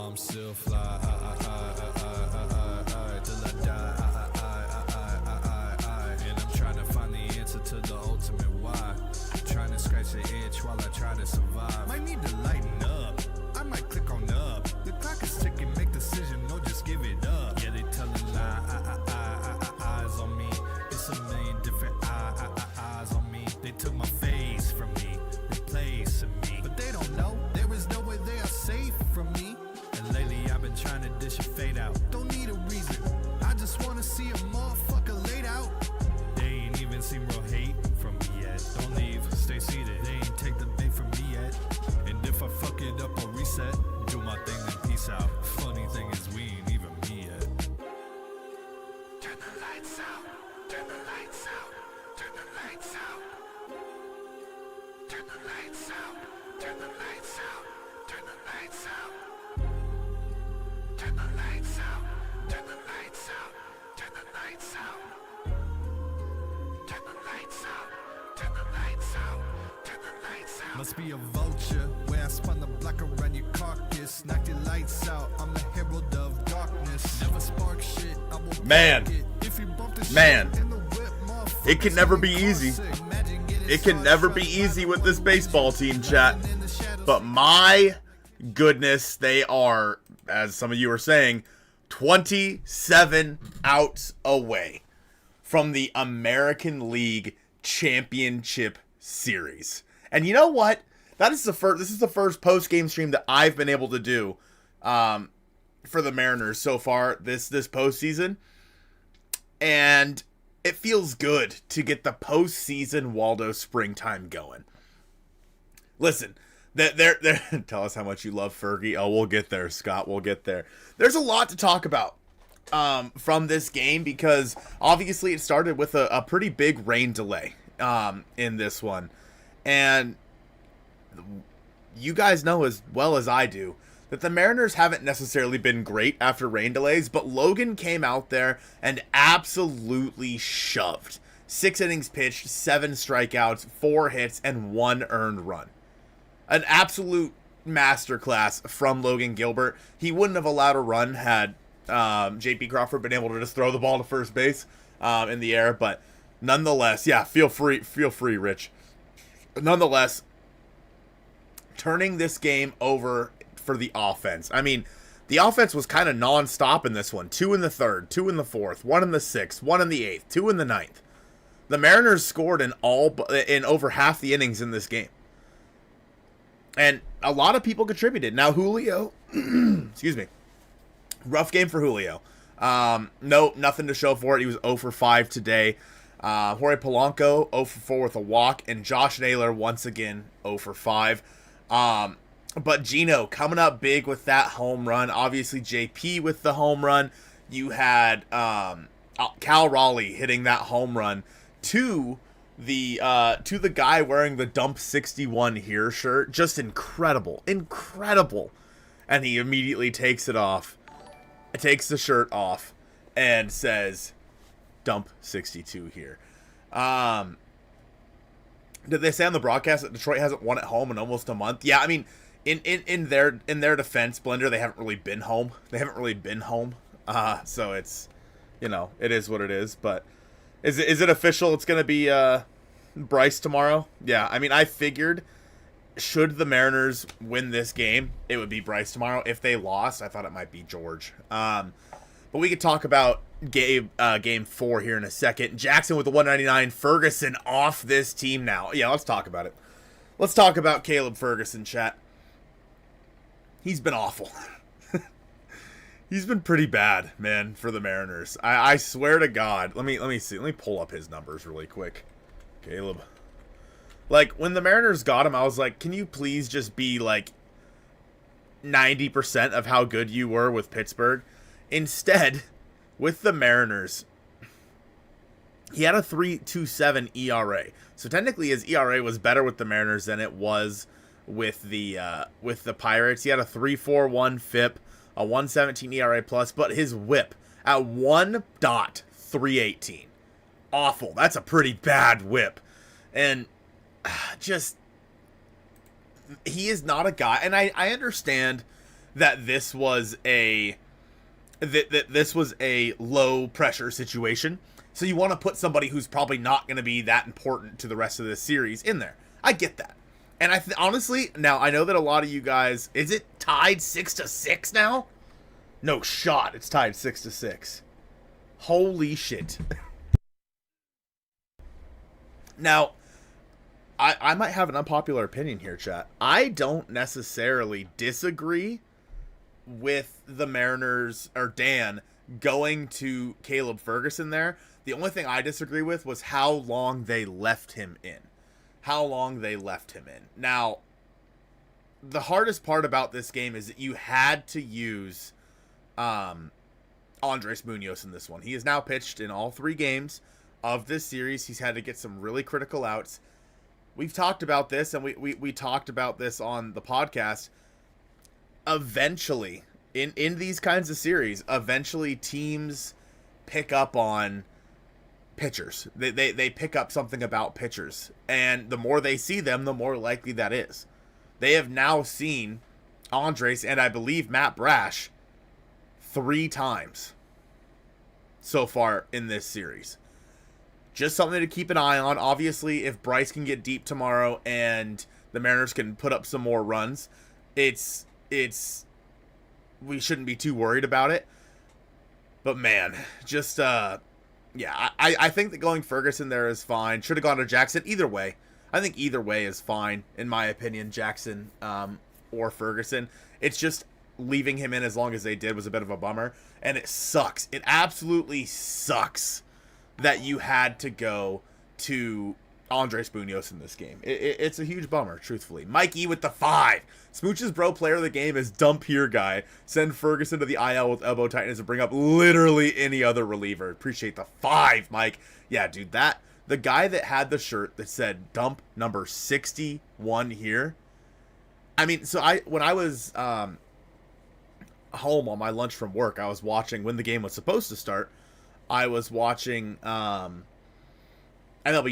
I'm still fly, till I die, and I'm trying to find the answer to the ultimate why. Trying to scratch the itch while I try to survive. Might need to lighten up. I might click on up. The clock is ticking, make decision, no, just give it up. Yeah, they telling eyes on me. It's a million different eyes on me. They took my face from me, replacing me. But they don't know, there is no way they are safe from me. And lately I've been trying to dish a fade out. Don't need a reason, I just wanna see a motherfucker laid out. They ain't even seen real hate from me yet. Don't leave, stay seated. They ain't take the bait from me yet. And if I fuck it up, I'll reset. Do my thing and peace out. Funny thing is we ain't even me yet. Turn the lights out. Turn the lights out. Turn the lights out. Turn the lights out. Turn the lights out. Turn the lights out. Turn the lights out. Turn the lights out. Turn the lights out. Turn the lights out. Turn the lights out. Turn the lights out. Must be a vulture where I spun the block around your carcass. Knock your lights out. I'm the herald of darkness. Never spark shit. I will Man. If you bump the Man. shit in the whip, It can never be easy. It can never be easy with this baseball team, chat. But my goodness, they are, as some of you are saying, 27 outs away from the American League Championship Series. And you know what? This is the first post-game stream that I've been able to do for the Mariners so far this postseason. And it feels good to get the postseason Waldo springtime going. Listen, they're tell us how much you love Fergie. Oh, we'll get there, Scott. We'll get there. There's a lot to talk about from this game because obviously it started with a pretty big rain delay in this one. And you guys know as well as I do that the Mariners haven't necessarily been great after rain delays, but Logan came out there and absolutely shoved. 6 innings pitched, 7 strikeouts, 4 hits, and 1 earned run. An absolute masterclass from Logan Gilbert. He wouldn't have allowed a run had J.P. Crawford been able to just throw the ball to first base in the air, but nonetheless, yeah, feel free, Rich. Nonetheless, turning this game over for the offense. I mean, the offense was kind of non-stop in this one. 2 in the third, 2 in the fourth, 1 in the sixth, 1 in the eighth, 2 in the ninth. The Mariners scored in over half the innings in this game. And a lot of people contributed. Now, Julio, excuse me, rough game for Julio. No, nothing to show for it. He was 0 for 5 today. Jorge Polanco, 0 for 4 with a walk. And Josh Naylor, once again, 0 for 5. But Gino coming up big with that home run. Obviously, JP with the home run. You had Cal Raleigh hitting that home run to the guy wearing the Dump 61 here shirt. Just incredible. And he immediately takes it off. Takes the shirt off and says, Dump 62 here. Did they say on the broadcast that Detroit hasn't won at home in almost a month? Yeah, I mean, in their defense, Blender, they haven't really been home. So it's, it is what it is. But is it official? It's gonna be Bryce tomorrow. Yeah, I mean, I figured should the Mariners win this game, it would be Bryce tomorrow. If they lost, I thought it might be George. But we could talk about game 4 here in a second. Jackson with the 199. Ferguson off this team now. Yeah, let's talk about it. Let's talk about Caleb Ferguson, chat. He's been awful. He's been pretty bad, man, for the Mariners. I swear to God. Let me see. Let me pull up his numbers really quick. Caleb. Like, when the Mariners got him, I was like, can you please just be like 90% of how good you were with Pittsburgh? Instead, with the Mariners, he had a 3.27 ERA. So technically his ERA was better with the Mariners than it was with the Pirates. He had a 3.41 FIP, a 1.17 ERA plus, but his WHIP at 1.318. Awful. That's a pretty bad WHIP. And just, he is not a guy, and I understand that this was a low pressure situation. So you want to put somebody who's probably not going to be that important to the rest of this series in there. I get that. And honestly, now I know that a lot of you guys, is it tied 6-6 now? No shot, it's tied 6-6. Holy shit. Now, I might have an unpopular opinion here, chat. I don't necessarily disagree with the Mariners, or Dan, going to Caleb Ferguson there. The only thing I disagree with was how long they left him in. Now, the hardest part about this game is that you had to use Andres Munoz in this one. He has now pitched in all 3 games of this series. He's had to get some really critical outs. We've talked about this, and we talked about this on the podcast. Eventually, in these kinds of series, eventually teams pick up on pitchers. They pick up something about pitchers. And the more they see them, the more likely that is. They have now seen Andres and I believe Matt Brash 3 times so far in this series. Just something to keep an eye on. Obviously, if Bryce can get deep tomorrow and the Mariners can put up some more runs, it's we shouldn't be too worried about it. But man, just yeah, I think that going Ferguson there is fine. Should have gone to Jackson. Either way, I think either way is fine in my opinion. Jackson or Ferguson. It's just leaving him in as long as they did was a bit of a bummer, and it sucks. It absolutely sucks that you had to go to Andres Munoz in this game. It's a huge bummer, truthfully. Mike E with the 5. Smooch's bro player of the game is dump here guy. Send Ferguson to the IL with elbow tightness and bring up literally any other reliever. Appreciate the 5, Mike. Yeah, dude, the guy that had the shirt that said dump number 61 here. I mean, so when I was home on my lunch from work, I was watching when the game was supposed to start. I was watching MLB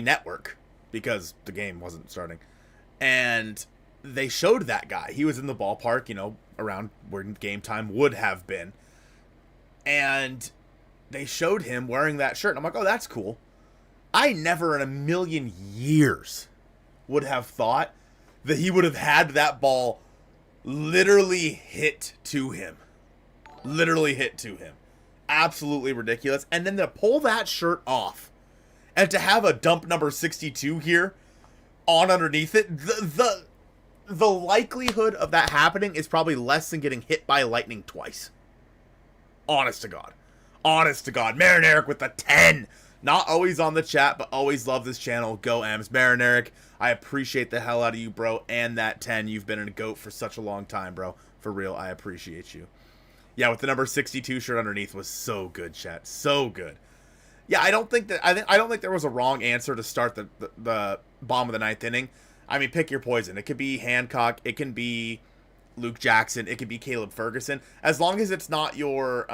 Network because the game wasn't starting. And they showed that guy. He was in the ballpark, around where game time would have been. And they showed him wearing that shirt. And I'm like, oh, that's cool. I never in a million years would have thought that he would have had that ball literally hit to him. Absolutely ridiculous. And then to pull that shirt off and to have a dump number 62 here on underneath it, the likelihood of that happening is probably less than getting hit by lightning twice. Honest to God. Mariner with the 10. Not always on the chat, but always love this channel. Go M's. Mariner, I appreciate the hell out of you, bro. And that 10. You've been a GOAT for such a long time, bro. For real, I appreciate you. Yeah, with the number 62 shirt underneath was so good, chat. So good. Yeah, I don't think there was a wrong answer to start the bottom of the 9th inning. I mean, pick your poison. It could be Hancock, it can be Luke Jackson, it could be Caleb Ferguson. As long as it's not your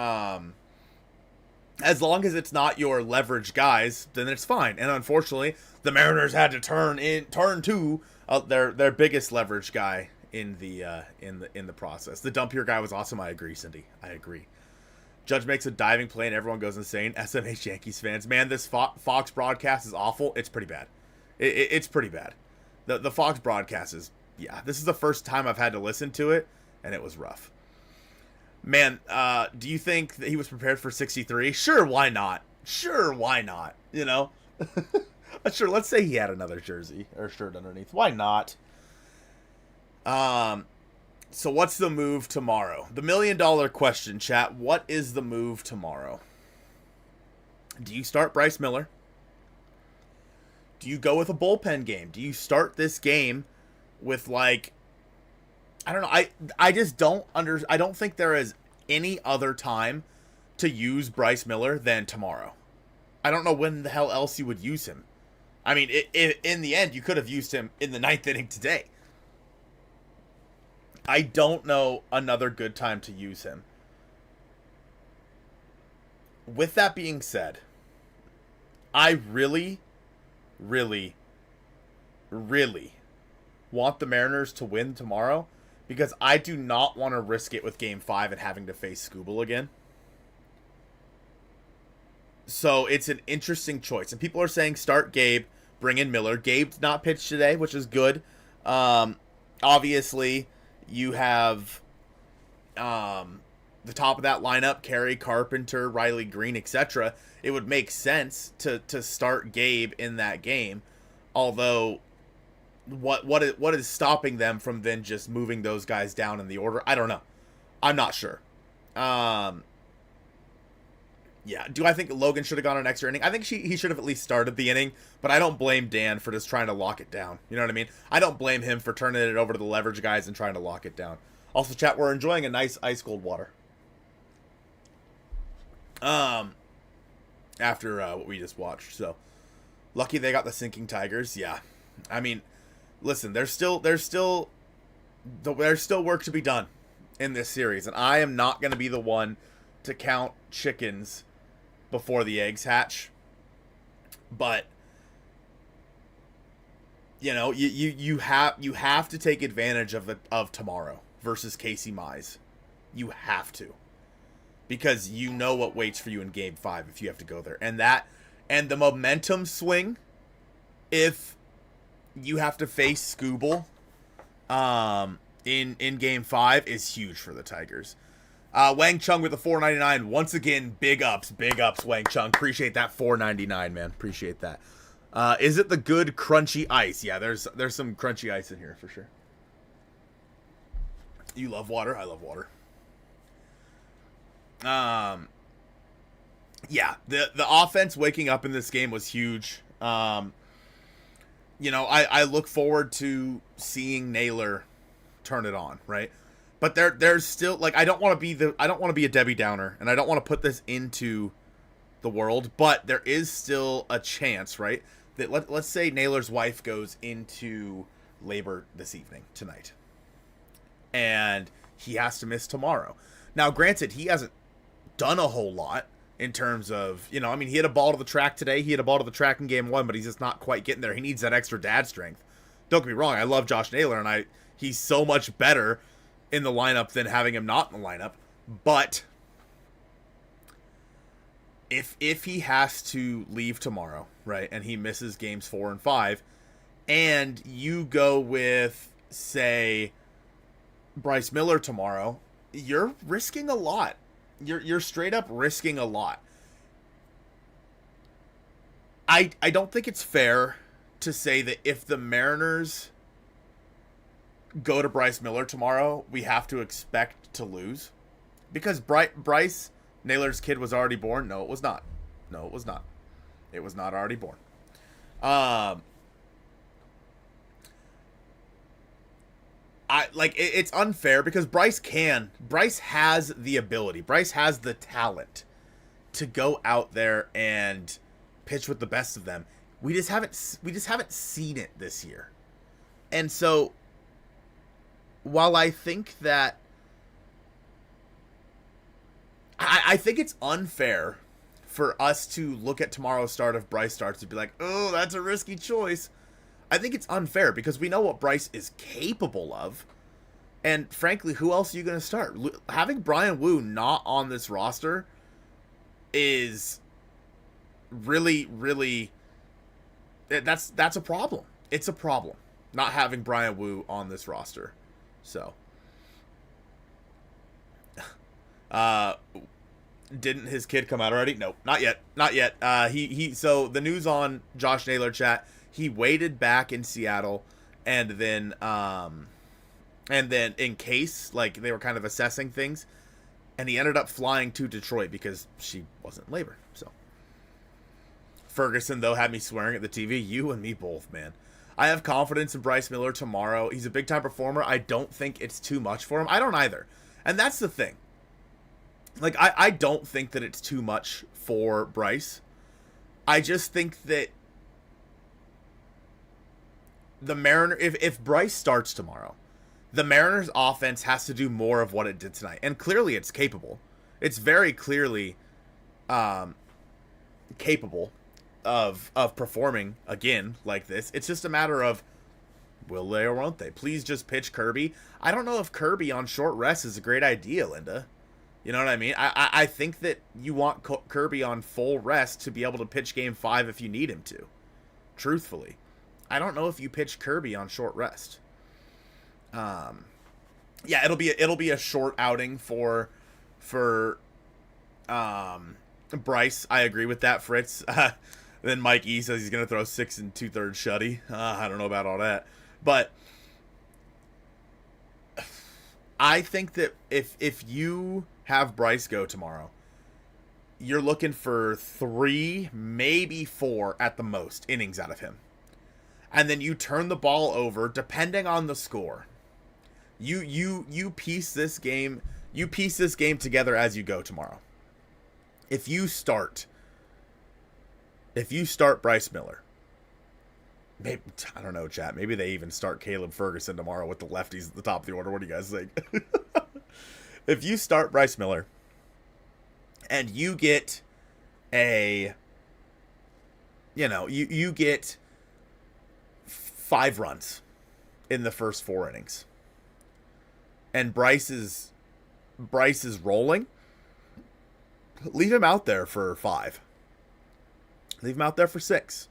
leverage guys, then it's fine. And unfortunately, the Mariners had to turn to their biggest leverage guy in the process. The dump here guy was awesome. I agree, Cindy. I agree. Judge makes a diving play and everyone goes insane. SMH Yankees fans, man, this Fox broadcast is awful. It's pretty bad. It's pretty bad. The Fox broadcast is, yeah. This is the first time I've had to listen to it, and it was rough. Man, do you think that he was prepared for 63? Sure, why not? Sure, let's say he had another jersey or shirt underneath. Why not? So what's the move tomorrow? The $1 million question, chat. What is the move tomorrow? Do you start Bryce Miller? Do you go with a bullpen game? Do you start this game with I don't know. I just don't I don't think there is any other time to use Bryce Miller than tomorrow. I don't know when the hell else you would use him. I mean, in the end, you could have used him in the 9th inning today. I don't know another good time to use him. With that being said, I really, really, really want the Mariners to win tomorrow because I do not want to risk it with Game 5 and having to face Scooble again. So it's an interesting choice. And people are saying start Gabe, bring in Miller. Gabe's not pitched today, which is good. Obviously, you have the top of that lineup, Carey, Carpenter, Riley Green, etc. It would make sense to start Gabe in that game. Although, what is stopping them from then just moving those guys down in the order? I don't know. I'm not sure. Yeah, do I think Logan should have gone an extra inning? I think he should have at least started the inning, but I don't blame Dan for just trying to lock it down. You know what I mean? I don't blame him for turning it over to the leverage guys and trying to lock it down. Also, chat, we're enjoying a nice ice-cold water. After what we just watched, so lucky they got the sinking Tigers. Yeah, I mean, listen, there's still work to be done in this series, and I am not going to be the one to count chickens before the eggs hatch. But you know, you have to take advantage of tomorrow versus Casey Mize. You have to. Because you know what waits for you in Game 5 if you have to go there. And the momentum swing, if you have to face Scooble in Game 5, is huge for the Tigers. Wang Chung with the $4.99. Once again, big ups, Wang Chung. Appreciate that $4.99, man. Appreciate that. Is it the good crunchy ice? Yeah, there's some crunchy ice in here for sure. You love water? I love water. Yeah, the offense waking up in this game was huge. You know, I look forward to seeing Naylor turn it on, right? But there's still, like, I don't want to be a Debbie Downer, and I don't want to put this into the world, but there is still a chance, right? That let's say Naylor's wife goes into labor this evening, tonight, and he has to miss tomorrow. Now, granted, he hasn't done a whole lot in terms of, you know, I mean, he had a ball to the track today. He had a ball to the track in Game 1, but he's just not quite getting there. He needs that extra dad strength. Don't get me wrong. I love Josh Naylor, and he's so much better in the lineup than having him not in the lineup. But if he has to leave tomorrow, right, and he misses Games 4 and 5, and you go with, say, Bryce Miller tomorrow, you're risking a lot. You're straight up risking a lot. I don't think it's fair to say that if the Mariners go to Bryce Miller tomorrow, we have to expect to lose. Because Bryce Naylor's kid was already born. No, it was not. It was not already born. It's unfair because Bryce has the ability. Bryce has the talent to go out there and pitch with the best of them. We just haven't seen it this year. And so while I think that I think it's unfair for us to look at tomorrow's start if Bryce starts to be like, "Oh, that's a risky choice." I think it's unfair because we know what Bryce is capable of. And frankly, who else are you going to start? Having Brian Wu not on this roster is really, really, that's a problem. It's a problem not having Brian Wu on this roster. So, didn't his kid come out already? Nope, not yet. So the news on Josh Naylor chat, he waited back in Seattle, and then in case, like, they were kind of assessing things, and he ended up flying to Detroit because she wasn't in labor. So Ferguson, though, had me swearing at the TV. You and me both, man. I have confidence in Bryce Miller tomorrow. He's a big-time performer. I don't think it's too much for him. I don't either. And that's the thing. Like, I don't think that it's too much for Bryce. I just think that the Mariner, if Bryce starts tomorrow, the Mariners offense has to do more of what it did tonight. And clearly it's capable. It's very clearly capable of performing again like this. It's just a matter of Will they or won't they? Please just pitch Kirby. I don't know if Kirby on short rest is a great idea, Linda. You know what I mean? I think that you want Kirby on full rest to be able to pitch Game 5 if you need him to. Truthfully. I don't know if you pitch Kirby on short rest. Yeah, it'll be a short outing for Bryce. I agree with that, Fritz. Then Mike E says he's going to throw 6 2/3 shutty. I don't know about all that. But I think that if you have Bryce go tomorrow, you're looking for 3, maybe 4 at the most innings out of him. And then you turn the ball over depending on the score. You piece this game together as you go tomorrow. If you start Bryce Miller, maybe, I don't know, chat. Maybe they even start Caleb Ferguson tomorrow with the lefties at the top of the order. What do you guys think? If you start Bryce Miller and you get you get 5 runs in the first 4 innings, and Bryce is rolling, leave him out there for 5. Leave him out there for 6.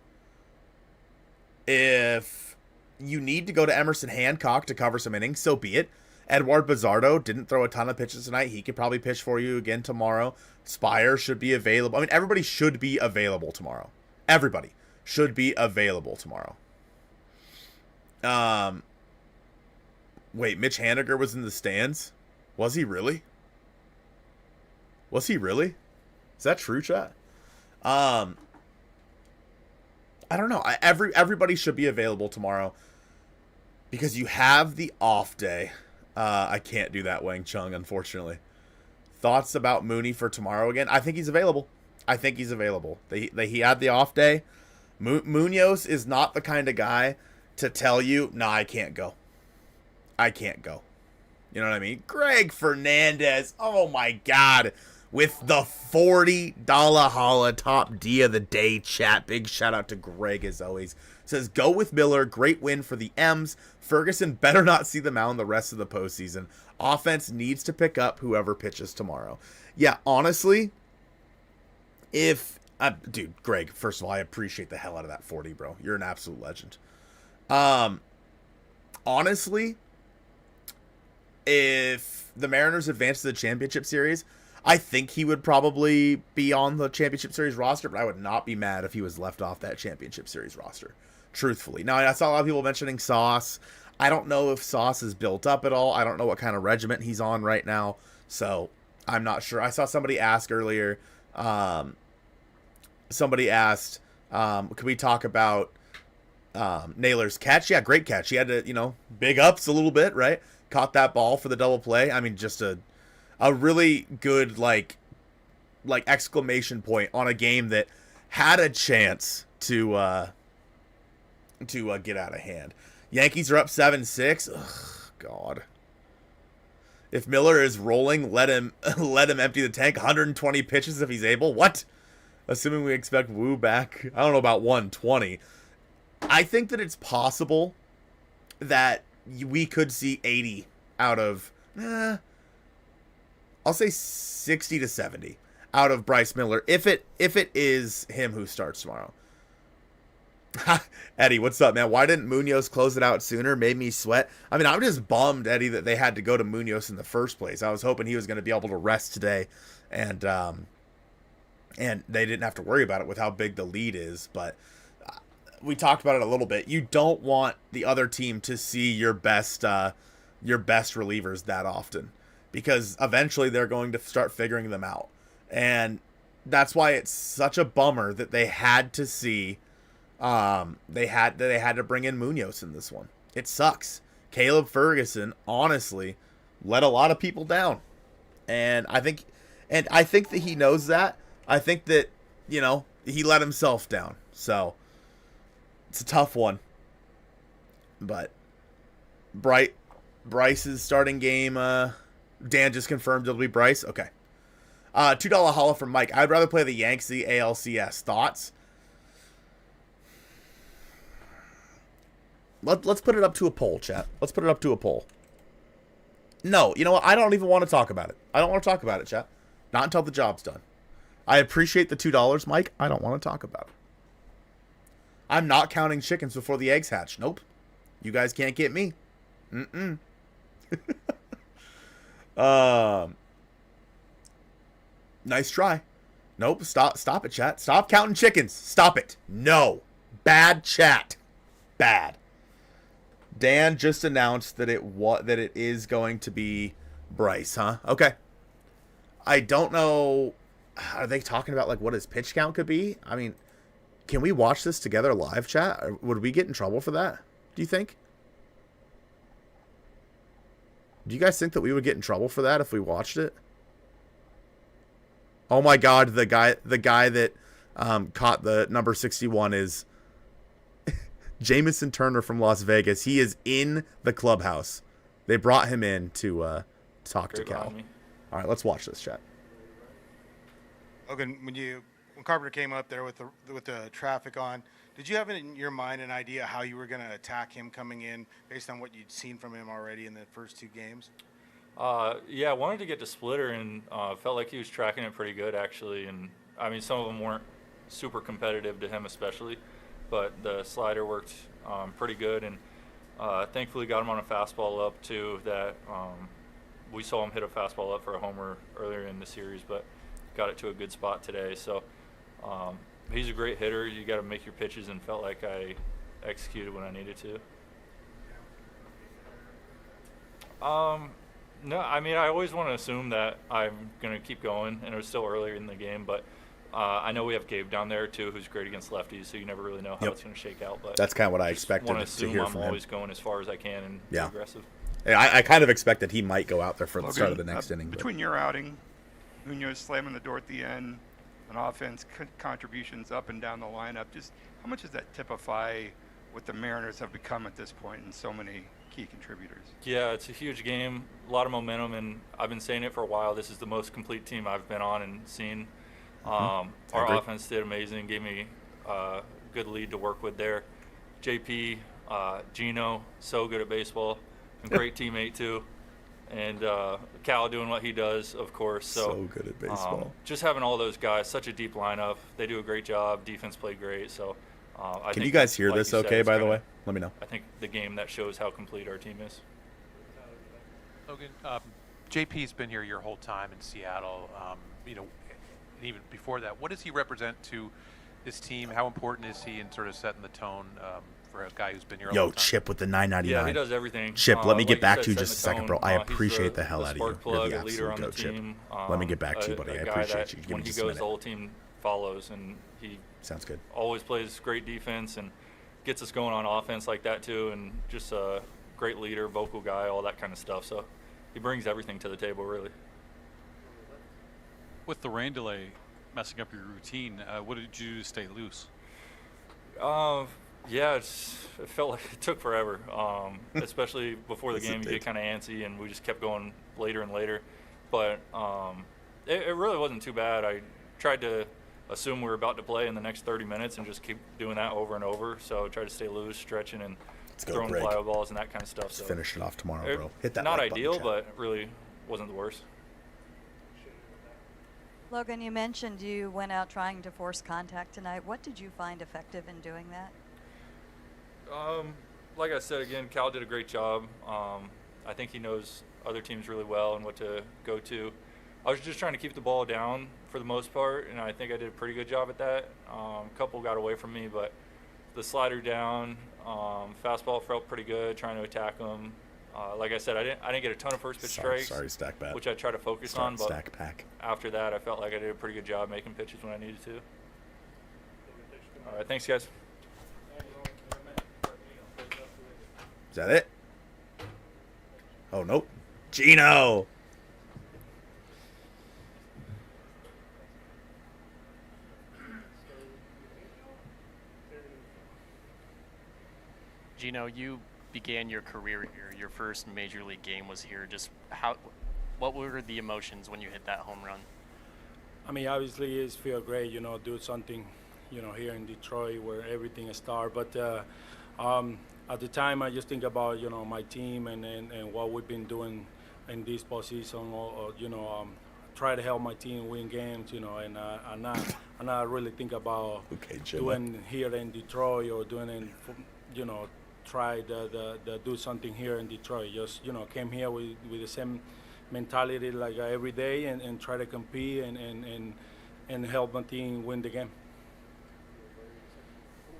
If you need to go to Emerson Hancock to cover some innings, so be it. Edward Bizardo didn't throw a ton of pitches tonight. He could probably pitch for you again tomorrow. Spire should be available. I mean, everybody should be available tomorrow. Everybody should be available tomorrow. Wait, Mitch Haniger was in the stands? Was he really? Was he really? Is that true, chat? I don't know. Everybody should be available tomorrow because you have the off day. I can't do that, Wang Chung, unfortunately. Thoughts about Mooney for tomorrow again? I think he's available. He had the off day. Munoz is not the kind of guy to tell you, nah, I can't go. You know what I mean? Greg Fernandez. Oh, my God. With the $40 holla top D of the day, chat. Big shout out to Greg as always. Says, go with Miller. Great win for the M's. Ferguson better not see the mound the rest of the postseason. Offense needs to pick up whoever pitches tomorrow. Yeah, honestly, dude, Greg, first of all, I appreciate the hell out of that 40, bro. You're an absolute legend. Honestly, if the Mariners advance to the championship series, I think he would probably be on the championship series roster, but I would not be mad if he was left off that championship series roster, truthfully. Now, I saw a lot of people mentioning Sauce. I don't know if Sauce is built up at all. I don't know what kind of regiment he's on right now, so I'm not sure. I saw somebody ask earlier, could we talk about Naylor's catch? Yeah, great catch. He had to, big ups a little bit, right? Caught that ball for the double play. I mean, just a really good, like exclamation point on a game that had a chance to get out of hand. Yankees are up 7-6. Ugh, God. If Miller is rolling, let him empty the tank. 120 pitches if he's able. What? Assuming we expect Wu back. I don't know about 120. I think that it's possible that we could see 80 out of, I'll say 60 to 70 out of Bryce Miller if it is him who starts tomorrow. Eddie, what's up, man? Why didn't Munoz close it out sooner? Made me sweat. I mean, I'm just bummed, Eddie, that they had to go to Munoz in the first place. I was hoping he was going to be able to rest today, and they didn't have to worry about it with how big the lead is. But we talked about it a little bit. You don't want the other team to see your best relievers that often, because eventually they're going to start figuring them out. And that's why it's such a bummer that they had to see they had to bring in Munoz in this one. It sucks. Caleb Ferguson honestly let a lot of people down. And I think that he knows that. I think that, he let himself down. So it's a tough one. But Bryce's starting game, Dan just confirmed it'll be Bryce. Okay. $2 holla from Mike. I'd rather play the Yanks, the ALCS. Thoughts? Let's put it up to a poll, chat. Let's put it up to a poll. No, you know what? I don't even want to talk about it. I don't want to talk about it, chat. Not until the job's done. I appreciate the $2, Mike. I don't want to talk about it. I'm not counting chickens before the eggs hatch. Nope. You guys can't get me. Nice try. Nope. Stop it, chat. Stop counting chickens. Stop it. No. Bad chat. Bad. Dan just announced that it is going to be Bryce, huh? Okay. I don't know. Are they talking about like what his pitch count could be? I mean, can we watch this together live, chat? Or would we get in trouble for that? Do you think? Do you guys think that we would get in trouble for that if we watched it? Oh my God, the guy that caught the number 61 is Jamison Turner from Las Vegas. He is in the clubhouse. They brought him in to talk to Cal. All right, let's watch this, chat. Logan, when Carpenter came up there with the traffic on, did you have in your mind an idea how you were going to attack him coming in based on what you'd seen from him already in the first 2 games? Yeah, I wanted to get to splitter and felt like he was tracking it pretty good actually. And I mean, some of them weren't super competitive to him especially, but the slider worked pretty good. And thankfully got him on a fastball up too that we saw him hit a fastball up for a homer earlier in the series, but got it to a good spot today. So he's a great hitter. You got to make your pitches, and felt like I executed when I needed to. No, I mean, I always want to assume that I'm going to keep going, and it was still earlier in the game, but I know we have Gabe down there, too, who's great against lefties, so you never really know how it's going to shake out. But that's kind of what I expected to hear from him. I'm always going as far as I can and be aggressive. Yeah, I kind of expect that he might go out there for the start of the next inning. Between your outing, Munoz slamming the door at the end, and offense contributions up and down the lineup, just how much does that typify what the Mariners have become at this point and so many key contributors? Yeah, it's a huge game, a lot of momentum, and I've been saying it for a while. This is the most complete team I've been on and seen. Our offense did amazing, gave me a good lead to work with there. JP, Gino, so good at baseball, and great teammate too. And Cal doing what he does, of course. So good at baseball. Just having all those guys, such a deep lineup. They do a great job. Defense played great. So I think, you guys hear like this you said, okay, by the way? Let me know. I think the game that shows how complete our team is. Logan, JP's been here your whole time in Seattle. You know, and even before that, what does he represent to this team? How important is he in sort of setting the tone for a guy who's been here? Yo, Chip with the $9.99. Yeah, he does everything. Chip, let me get like back said, to you just a second, bro. I appreciate the hell out of you. You're the absolute goat, Chip. Let me get back to you, buddy. I appreciate you. Give me just a minute. When he goes, the whole team follows, and he sounds good. Always plays great defense and gets us going on offense like that too, and just a great leader, vocal guy, all that kind of stuff. So he brings everything to the table, really. With the rain delay messing up your routine, what did you do to stay loose? Yeah, it felt like it took forever, especially before the game. You get kind of antsy, and we just kept going later and later. But it really wasn't too bad. I tried to assume we were about to play in the next 30 minutes and just keep doing that over and over. So I tried to stay loose, stretching, and throwing fly balls and that kind of stuff. Let's finish it off tomorrow, bro. Hit that not like ideal, button, but really wasn't the worst. Logan, you mentioned you went out trying to force contact tonight. What did you find effective in doing that? Like I said, again, Cal did a great job. I think he knows other teams really well and what to go to. I was just trying to keep the ball down for the most part, and I think I did a pretty good job at that. A couple got away from me, but the slider down, fastball felt pretty good, trying to attack them. Like I said, I didn't get a ton of first pitch strikes, stack bat. which I try to focus on, but stack pack. After that, I felt like I did a pretty good job making pitches when I needed to. All right, thanks, guys. Is that it? Oh, nope. Gino! Gino, you began your career here. Your first major league game was here. Just what were the emotions when you hit that home run? I mean, obviously it feels great, do something, here in Detroit where everything is started. But at the time I just think about my team and what we've been doing in this postseason, or try to help my team win games, and not really think about doing here in Detroit or doing in, try to do something here in Detroit. Just came here with the same mentality like every day and try to compete and help my team win the game.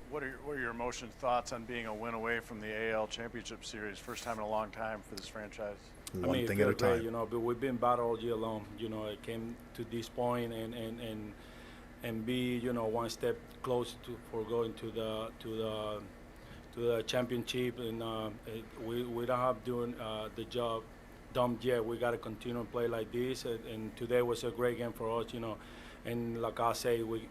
What are your emotions, thoughts on being a win away from the AL Championship Series? First time in a long time for this franchise. One thing at a time. But we've been battle all year long. It came to this point and be one step closer for going to the championship. And we don't have doing the job done yet. We got to continue to play like this. And today was a great game for us. And like I say, we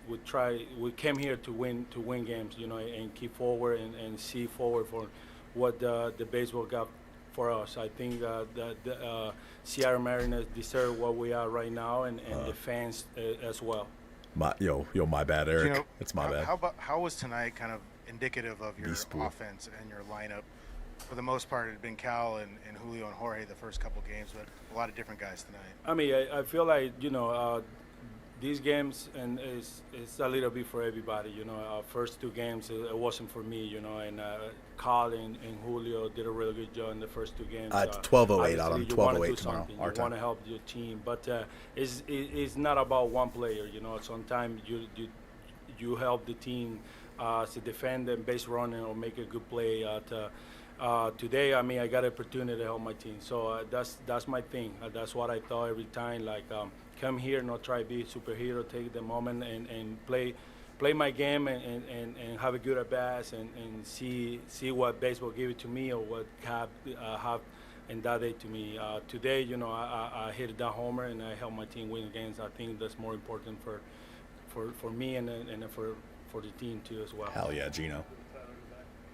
came here to win games, and keep forward and see forward for what the baseball got for us. I think the Seattle Mariners deserve what we are right now, and the fans as well. My bad, Eric. It's my bad. How was tonight kind of indicative of your offense and your lineup? For the most part, it had been Cal and Julio and Jorge the first couple games, but a lot of different guys tonight. I mean, I feel like these games and it's a little bit for everybody. First two games it wasn't for me. And Carl and Julio did a really good job in the first two games. 12:08 out on 12:08 tomorrow. You want to help your team, but it's not about one player. Sometimes you help the team to defend and base running or make a good play. Today, I mean, I got an opportunity to help my team, so that's my thing. That's what I thought every time. Like, come here, not try to be a superhero, take the moment and play my game and have a good at bats and see what baseball give it to me or what Cap have in that day to me. Today, I hit that homer and I helped my team win games. I think that's more important for me and for the team too as well. Hell yeah, Gino.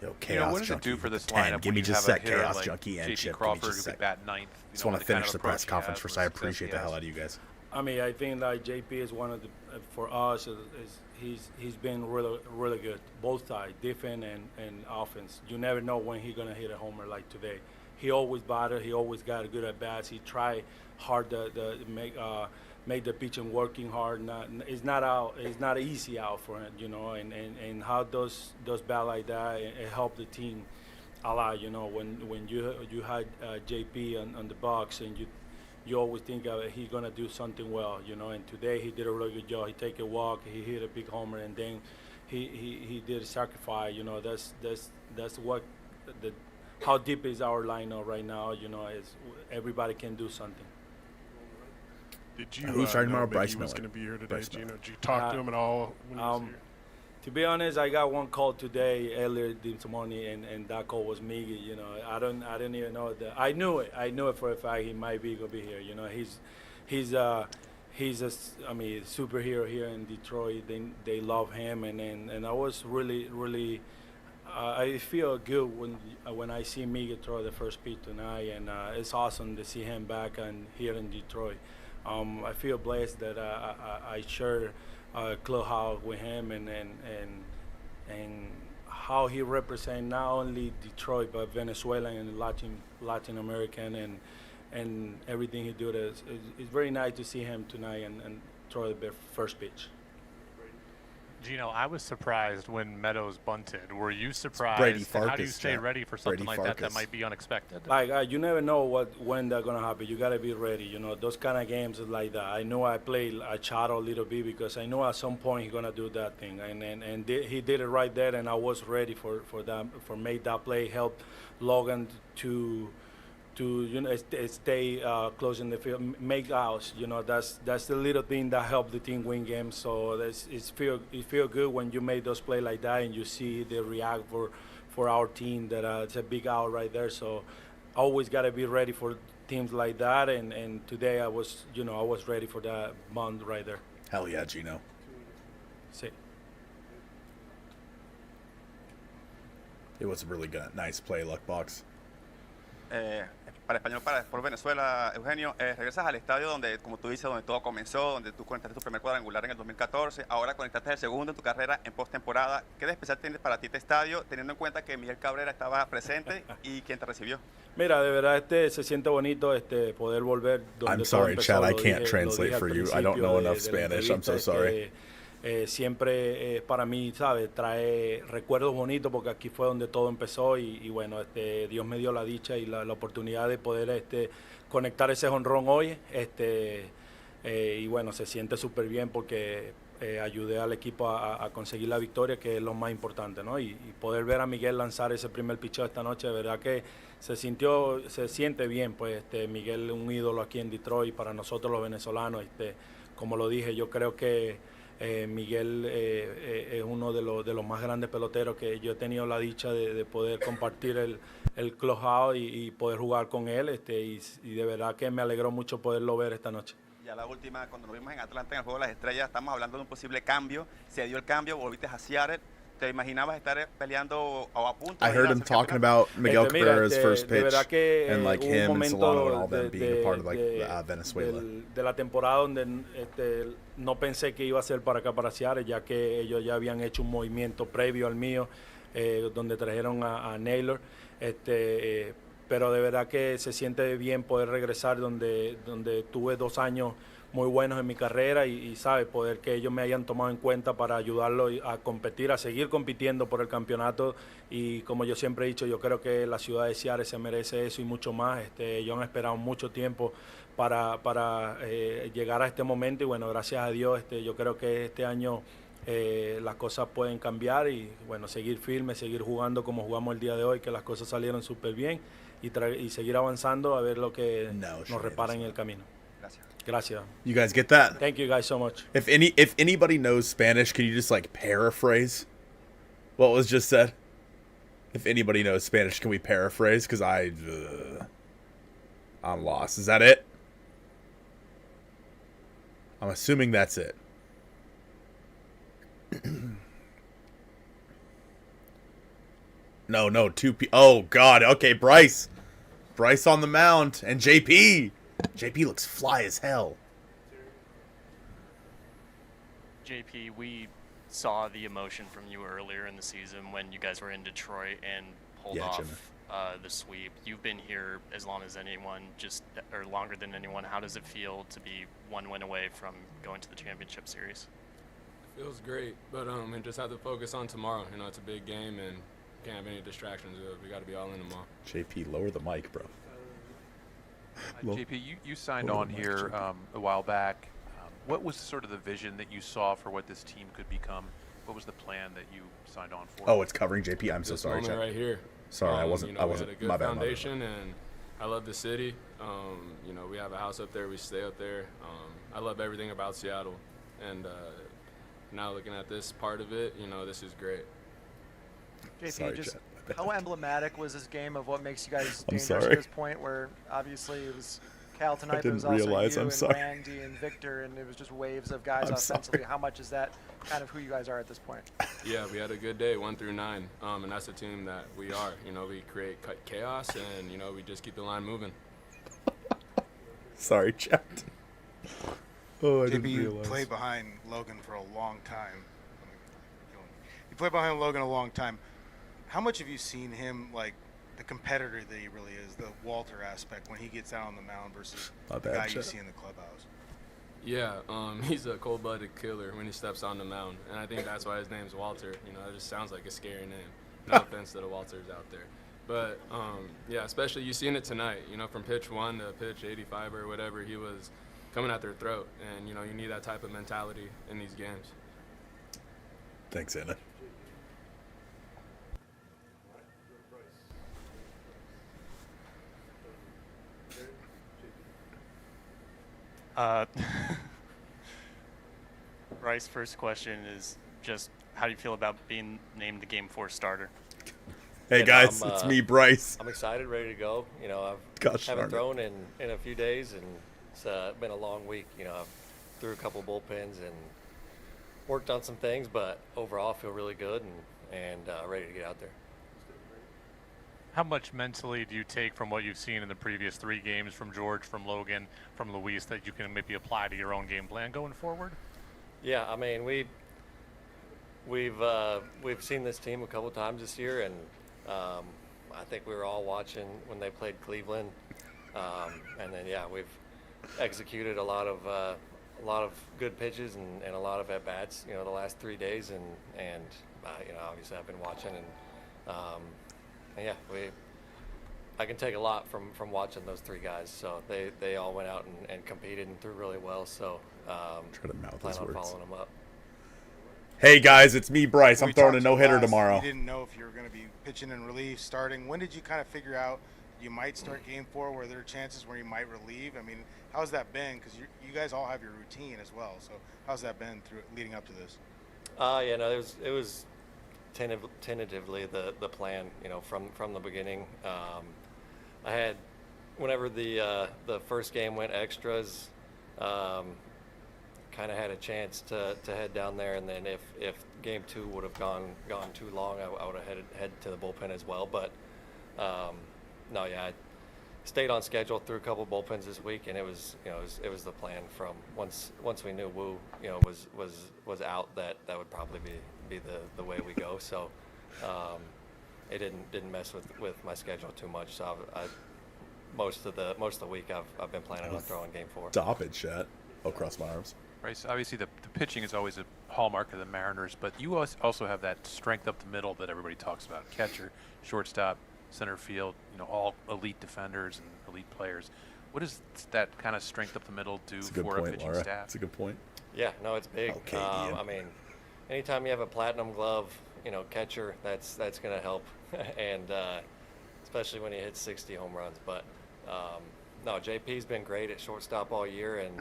Yo, Chaos what does Junkie it do for this 10. lineup? Give me just a sec, Chaos like Junkie and JP Chip. Crawford, Give me just a who could sec. bat ninth. Just want to finish the press conference first. I appreciate the hell out of you guys. I mean, I think like JP is one of the for us. He's been really good, both sides, defense and offense. You never know when he's gonna hit a homer like today. He always batted. He always got a good at bats. He tried hard to make the pitching working hard. It's not easy out for him, and how those bat like that it helped the team a lot. When you had JP on the box and you always think he's gonna do something well, and today he did a really good job. He take a walk, he hit a big homer, and then he did a sacrifice. That's what how deep is our lineup right now. Is everybody can do something. Did you who's starting tomorrow? know Bryce he was Miller. going to be here today, Bryce Gino? Miller. Did you talk to him at all when he was here? To be honest, I got one call today earlier this morning, and that call was Miggy. I didn't even know that. I knew it for a fact. He might be gonna be here. He's a superhero here in Detroit. They love him, and I was really. I feel good when I see Miggy throw the first pitch tonight, and it's awesome to see him back and here in Detroit. I feel blessed that I share clubhouse with him and how he represents not only Detroit but Venezuela and Latin American and everything he do. It's very nice to see him tonight and throw the first pitch. Gino, I was surprised when Meadows bunted. Were you surprised? Brady And how do you Farkas, stay Jack. ready for something Brady like that Farkas. might be unexpected? Like you never know when they're gonna happen. You gotta be ready. Those kind of games is like that. I know I played a shadow a little bit because I know at some point he's gonna do that thing, and he did it right there, and I was ready for that, for make that play, help Logan to stay close in the field, make outs. That's the little thing that helped the team win games. So it feel good when you make those plays like that and you see the react for our team that it's a big out right there. So always got to be ready for teams like that. And today I was ready for that bunt right there. Hell yeah, Gino. See. It was a really good, nice play, Luck Box. para Español por Venezuela, Eugenio, regresas al estadio donde, como tú dices, donde todo comenzó, donde tú conectaste tu primer cuadrangular en el 2014, ahora conectaste el segundo en tu carrera en postemporada. ¿Qué de especial tiene para ti este estadio, teniendo en cuenta que Miguel Cabrera estaba presente y quien te recibió? Mira, de verdad se siente bonito poder volver donde I'm todo sorry, empezó. Chad, I Lo can't dije- translate lo dije al for you. I don't principio know de- enough de la Spanish. I'm so entrevista, sorry. siempre para mí, ¿sabes? Trae recuerdos bonitos porque aquí fue donde todo empezó y bueno, Dios me dio la dicha y la oportunidad de poder conectar ese jonrón hoy. Y bueno, se siente súper bien porque ayudé al equipo a conseguir la victoria, que es lo más importante, ¿no? Y poder ver a Miguel lanzar ese primer picheo esta noche, de verdad que se siente bien, pues Miguel es un ídolo aquí en Detroit para nosotros los venezolanos. Como lo dije, yo creo que Miguel es uno de los más grandes peloteros que yo he tenido la dicha de poder compartir el clubhouse y poder jugar con él, y de verdad que me alegró mucho poderlo ver esta noche. Ya la última, cuando nos vimos en Atlanta en el Juego de las Estrellas, estamos hablando de un posible cambio. Se dio el cambio, volviste a Seattle. ¿Te imaginabas estar peleando o a punto? I heard him talking about Miguel Cabrera's first de pitch verdad que and like hubo un him and momento Solano and all them being a part of like Venezuela. de la temporada donde no pensé que iba a ser para acá, para Seattle, ya que ellos ya habían hecho un movimiento previo al mío, donde trajeron a Naylor. Pero de verdad que se siente bien poder regresar donde tuve 2 años muy buenos en mi carrera y sabe, poder que ellos me hayan tomado en cuenta para ayudarlo a competir, a seguir compitiendo por el campeonato. Y como yo siempre he dicho, yo creo que la ciudad de Seattle se merece eso y mucho más. Ellos han esperado mucho tiempo para llegar a este momento y bueno, gracias a Dios, yo creo que este año las cosas pueden cambiar y bueno, seguir firme, seguir jugando como jugamos el día de hoy, que las cosas salieron súper bien y seguir avanzando a ver lo que nos repara en el camino. Gracias. You guys get that? Thank you guys so much. If anybody knows Spanish, can you just like paraphrase what was just said? If anybody knows Spanish, can we paraphrase? Because I'm lost. Is that it? I'm assuming that's it. No, oh God. Okay, Bryce on the mound and JP. JP looks fly as hell. JP, we saw the emotion from you earlier in the season when you guys were in Detroit and pulled off the sweep. You've been here as long as anyone, or longer than anyone. How does it feel to be 1 win away from going to the championship series? It feels great, but we just have to focus on tomorrow. You know, it's a big game and can't have any distractions. We got to be all in tomorrow. JP, lower the mic, bro. JP, you signed on here a while back. What was sort of the vision that you saw for what this team could become? What was the plan that you signed on for? Oh, it's covering JP. I'm so this sorry, moment right here. Sorry, I wasn't. You know, I we wasn't. had a good My bad. foundation, and I love the city. You know, we have a house up there. We stay up there. I love everything about Seattle, and now looking at this part of it, you know, this is great. JP, Sorry, just Chad. how emblematic was this game of what makes you guys I'm dangerous sorry. at this point? Where obviously it was Cal tonight, but it was didn't also realize, you I'm and sorry. Randy and Victor, and it was just waves of guys I'm offensively. sorry. How much is that kind of who you guys are at this point? Yeah, we had a good day, 1 through 9, and that's the team that we are. You know, we create chaos, and you know, we just keep the line moving. Sorry, Chad. Oh, I JP, didn't you realize. played behind Logan for a long time. You played behind Logan a long time. How much have you seen him, like, the competitor that he really is, the Walter aspect, when he gets out on the mound versus My the bad, guy you Chad. see in the clubhouse? Yeah, he's a cold-blooded killer when he steps on the mound, and I think that's why his name's Walter. You know, it just sounds like a scary name. No offense to the Walters out there. But, yeah, especially you seen it tonight, you know, from pitch 1 to pitch 85 or whatever, he was coming at their throat. And, you know, you need that type of mentality in these games. Thanks, Anna. Bryce, first question is just how do you feel about being named the Game 4 starter? Hey guys, it's me, Bryce. I'm excited, ready to go. You know, Gosh haven't darn thrown in a few days, and it's been a long week. You know, I've threw a couple bullpens and worked on some things, but overall I feel really good and ready to get out there. How much mentally do you take from what you've seen in the previous 3 games from George, from Logan, from Luis that you can maybe apply to your own game plan going forward? Yeah, I mean, we've seen this team a couple times this year, and I think we were all watching when they played Cleveland, and then we've executed a lot of good pitches and a lot of at bats, the last 3 days, and obviously I've been watching, and I can take a lot from watching those 3 guys. So they all went out and competed and threw really well. So try to mouth plan his on words. following them up. Hey guys, it's me, Bryce. I'm We throwing a talked no-hitter last, tomorrow. You didn't know if you were going to be pitching in relief, starting. When did you kind of figure out you might start Game 4? Were there chances where you might relieve? I mean, how's that been? Because you guys all have your routine as well. So how's that been leading up to this? It was tentatively the plan, from the beginning. I had, whenever the first game went extras, kind of had a chance to head down there, and then if Game 2 would have gone too long, I would have head to the bullpen as well. But I stayed on schedule through a couple of bullpens this week, and it was the plan from once we knew Wu was out, that would probably be the way we go. So it didn't mess with my schedule too much. So most of the week I've been planning on throwing Game 4. Stop it, chat. I'll cross my arms. Right, so obviously the pitching is always a hallmark of the Mariners, but you also have that strength up the middle that everybody talks about. Catcher, shortstop, center field, all elite defenders and elite players. What does that kind of strength up the middle do for a pitching Laura. staff? That's a good point. Yeah, no, it's big. Okay, I mean, anytime you have a platinum glove, catcher, that's going to help, and especially when he hits 60 home runs. But no, JP's been great at shortstop all year, and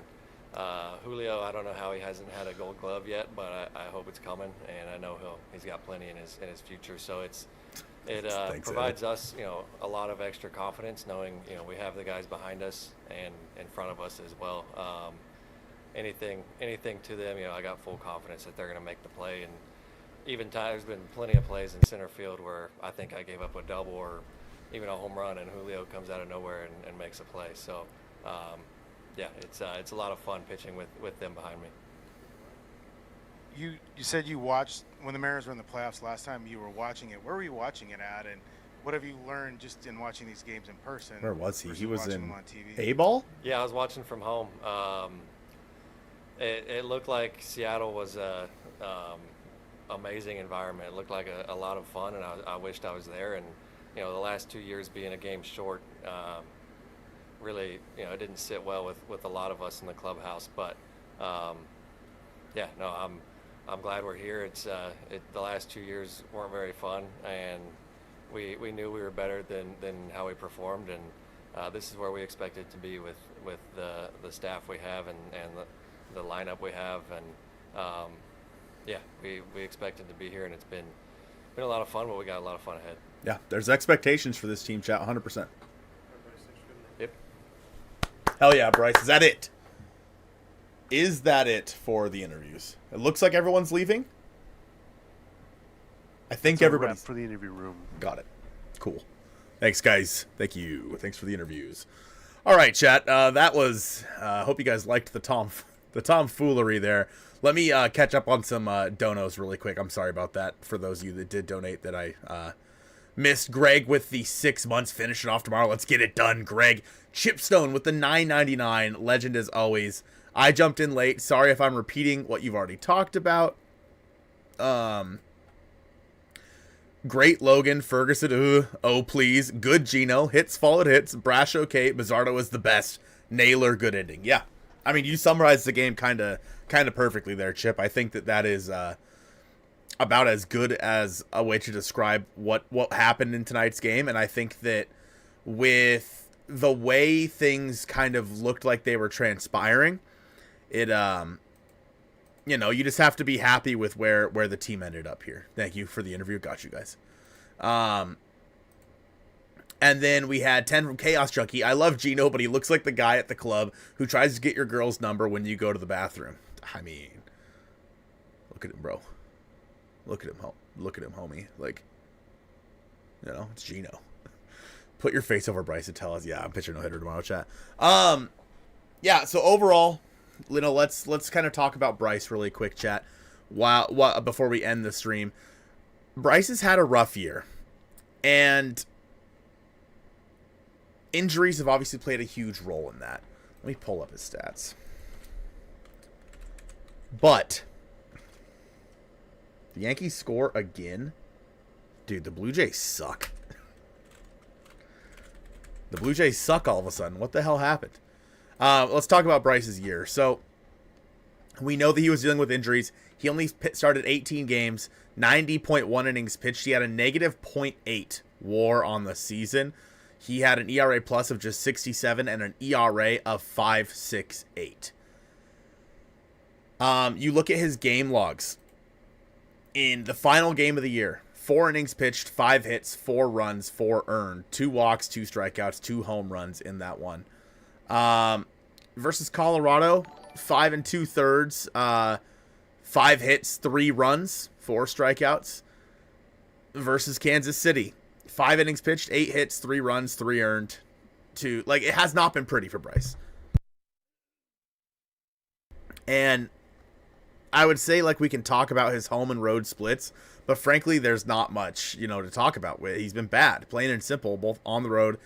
Julio, I don't know how he hasn't had a Gold Glove yet, but I hope it's coming, and I know he's got plenty in his future. So it provides us, a lot of extra confidence, knowing we have the guys behind us and in front of us as well. Anything to them, I got full confidence that they're going to make the play. And even there's been plenty of plays in center field where I think I gave up a double or even a home run, and Julio comes out of nowhere and makes a play. So it's a lot of fun pitching with them behind me. You said you watched when the Mariners were in the playoffs last time. You were watching it. Where were you watching it at, and what have you learned just in watching these games in person? Where was he? He was in them on TV? A-ball? Yeah, I was watching from home. It looked like Seattle was a amazing environment. It looked like a lot of fun, and I wished I was there. And the last 2 years being a game short, really, it didn't sit well with a lot of us in the clubhouse. But I'm glad we're here. It's the last 2 years weren't very fun, and we knew we were better than how we performed, and this is where we expected to be with the staff we have and the lineup we have, and we expected to be here, and it's been a lot of fun, but we got a lot of fun ahead. Yeah, there's expectations for this team, chat, 100%. Yep. Hell yeah, Bryce. Is that it? Is that it for the interviews? It looks like everyone's leaving. I think everybody's for the interview room. Got it. Cool. Thanks, guys. Thank you. Thanks for the interviews. All right, chat. That was. Hope you guys liked the tomfoolery there. Let me catch up on some donos really quick. I'm sorry about that. For those of you that did donate, that I missed. Greg with the 6 months. Finish it off tomorrow. Let's get it done, Greg. Chipstone with the $9.99. Legend as always. I jumped in late. Sorry if I'm repeating what you've already talked about. Great Logan, Ferguson, oh please. Good Gino, hits followed hits. Brash okay, Bizzardo is the best. Naylor, good ending. Yeah, I mean, you summarized the game kind of perfectly there, Chip. I think that is about as good as a way to describe what happened in tonight's game. And I think that with the way things kind of looked like they were transpiring, it you just have to be happy with where the team ended up here. Thank you for the interview. Got you guys. And then we had 10 from Chaos Junkie. I love Gino, but he looks like the guy at the club who tries to get your girl's number when you go to the bathroom. I mean, look at him, bro. Look at him, homie. Like, it's Gino. Put your face over Bryce and tell us, yeah, I'm pitching no hitter tomorrow, chat. Yeah. So overall, let's kind of talk about Bryce really quick, chat. Before we end the stream, Bryce has had a rough year, and injuries have obviously played a huge role in that. Let me pull up his stats. But the Yankees score again. Dude, the Blue Jays suck. The Blue Jays suck all of a sudden. What the hell happened? Let's talk about Bryce's year. So, we know that he was dealing with injuries. He only started 18 games, 90.1 innings pitched. He had a negative .8 WAR on the season. He had an ERA plus of just 67 and an ERA of 5.68. You look at his game logs. In the final game of the year, 4 innings pitched, 5 hits, 4 runs, 4 earned, 2 walks, 2 strikeouts, 2 home runs in that one. Versus Colorado, 5 2/3, 5 hits, 3 runs, 4 strikeouts. Versus Kansas City, 5 innings pitched, 8 hits, 3 runs, 3 earned, 2. Like, it has not been pretty for Bryce. And I would say, like, we can talk about his home and road splits, but frankly, there's not much, to talk about. He's been bad, plain and simple, both on the road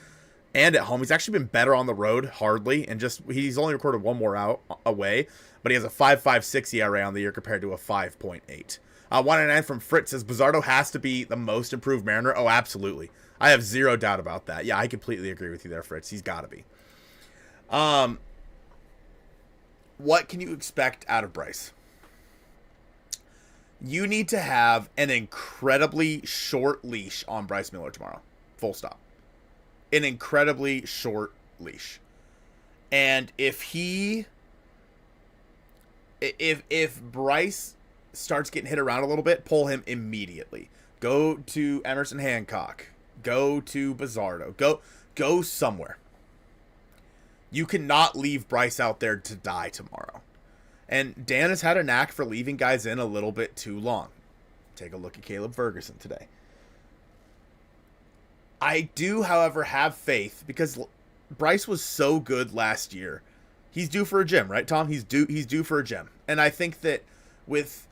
and at home. He's actually been better on the road, hardly, and he's only recorded 1 more out away, but he has a 5.56 ERA on the year compared to a 5.8. 199 from Fritz says, Bizardo has to be the most improved Mariner. Oh, absolutely. I have zero doubt about that. Yeah, I completely agree with you there, Fritz. He's got to be. What can you expect out of Bryce? You need to have an incredibly short leash on Bryce Miller tomorrow. Full stop. An incredibly short leash. And if Bryce starts getting hit around a little bit, pull him immediately. Go to Emerson Hancock. Go to Bizardo. Go somewhere. You cannot leave Bryce out there to die tomorrow. And Dan has had a knack for leaving guys in a little bit too long. Take a look at Caleb Ferguson today. I do, however, have faith because Bryce was so good last year. He's due for a gem, right, Tom? He's due for a gem. And I think that with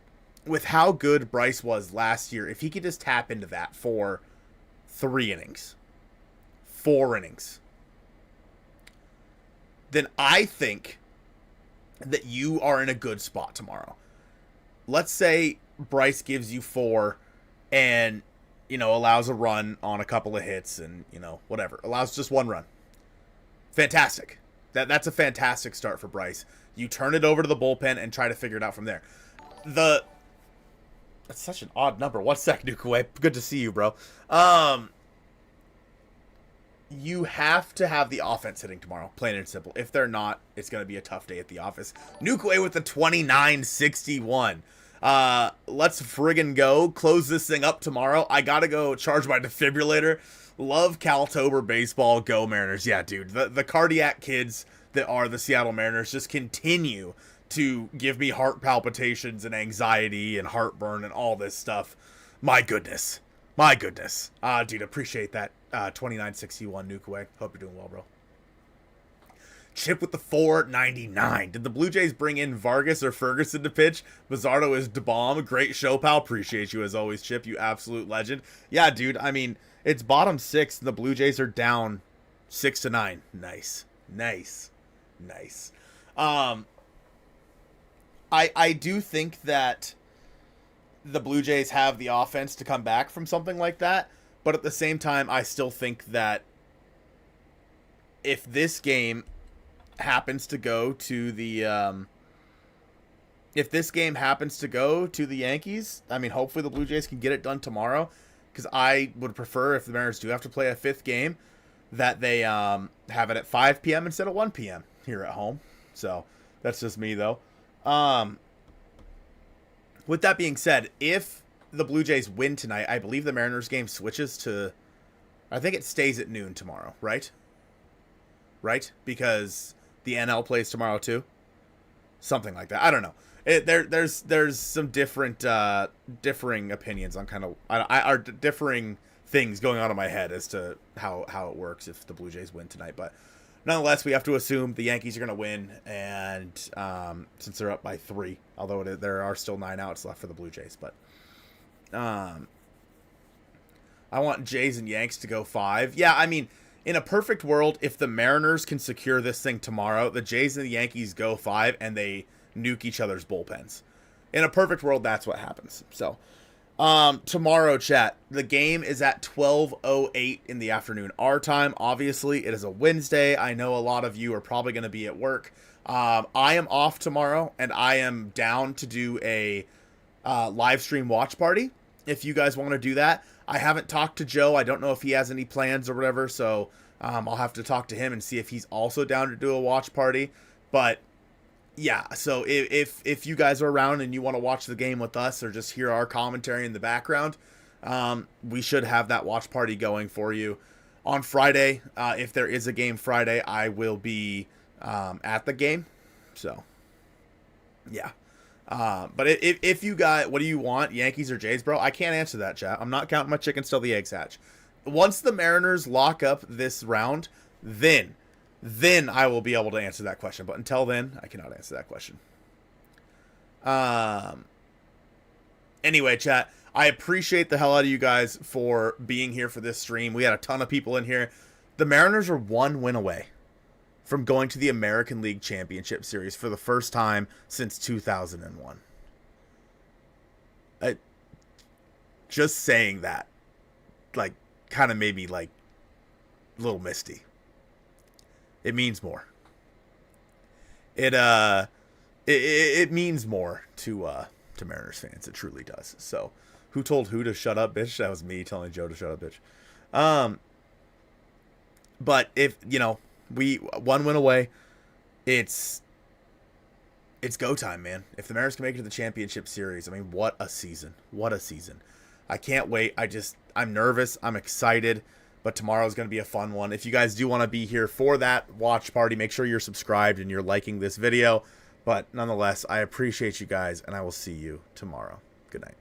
how good Bryce was last year, if he could just tap into that for 3 innings, 4 innings, then I think that you are in a good spot tomorrow. Let's say Bryce gives you 4 and, allows a run on a couple of hits and, whatever. Allows just 1 run. Fantastic. That's a fantastic start for Bryce. You turn it over to the bullpen and try to figure it out from there. That's such an odd number. 1 sec, Nukaway. Good to see you, bro. You have to have the offense hitting tomorrow, plain and simple. If they're not, it's going to be a tough day at the office. Nukaway with the 29-61. Let's friggin' go. Close this thing up tomorrow. I got to go charge my defibrillator. Love Caltober baseball. Go Mariners. Yeah, dude. The cardiac kids that are the Seattle Mariners just continue to give me heart palpitations and anxiety and heartburn and all this stuff. My goodness. My goodness. Dude, appreciate that. 29-61 nuke away. Hope you're doing well, bro. Chip with the 4.99. Did the Blue Jays bring in Vargas or Ferguson to pitch? Bizardo is the bomb. Great show, pal. Appreciate you as always, Chip. You absolute legend. Yeah, dude. I mean, it's bottom 6 and the Blue Jays are down 6-9. Nice. Nice. Nice. I do think that the Blue Jays have the offense to come back from something like that, but at the same time, I still think that if this game happens to go to the Yankees, I mean, hopefully the Blue Jays can get it done tomorrow, because I would prefer, if the Mariners do have to play a 5th game, that they have it at 5 p.m. instead of 1 p.m. here at home. So that's just me, though. With that being said, if the Blue Jays win tonight, I believe the Mariners game switches to, I think it stays at noon tomorrow, right? Right? Because the NL plays tomorrow too? Something like that. I don't know. There's some different differing opinions on kind of, differing things going on in my head as to how it works if the Blue Jays win tonight. But nonetheless, we have to assume the Yankees are going to win, and since they're up by 3, although there are still 9 outs left for the Blue Jays. But I want Jays and Yanks to go 5. Yeah, I mean, in a perfect world, if the Mariners can secure this thing tomorrow, the Jays and the Yankees go 5, and they nuke each other's bullpens. In a perfect world, that's what happens. So tomorrow, chat, the game is at 12:08 in the afternoon our time. Obviously, it is a Wednesday. I know a lot of you are probably going to be at work. I am off tomorrow, and I am down to do a live stream watch party if you guys want to do that. I haven't talked to Joe. I don't know if he has any plans or whatever, so I'll have to talk to him and see if he's also down to do a watch party. But yeah, so if you guys are around and you want to watch the game with us or just hear our commentary in the background, we should have that watch party going for you. On Friday, if there is a game Friday, I will be at the game. So, yeah. But if you got, what do you want, Yankees or Jays, bro? I can't answer that, chat. I'm not counting my chickens till the eggs hatch. Once the Mariners lock up this round, then I will be able to answer that question. But until then, I cannot answer that question. Anyway, chat, I appreciate the hell out of you guys for being here for this stream. We had a ton of people in here. The Mariners are 1 win away from going to the American League Championship Series for the first time since 2001. Just saying that, like, kind of made me, like, a little misty. It means more. It means more to Mariners fans. It truly does. So, who told who to shut up, bitch? That was me telling Joe to shut up, bitch. But if, you know, we 1 win away, it's go time, man. If the Mariners can make it to the championship series, I mean, what a season. What a season. I can't wait. I'm nervous. I'm excited. But tomorrow's going to be a fun one. If you guys do want to be here for that watch party, make sure you're subscribed and you're liking this video. But nonetheless, I appreciate you guys, and I will see you tomorrow. Good night.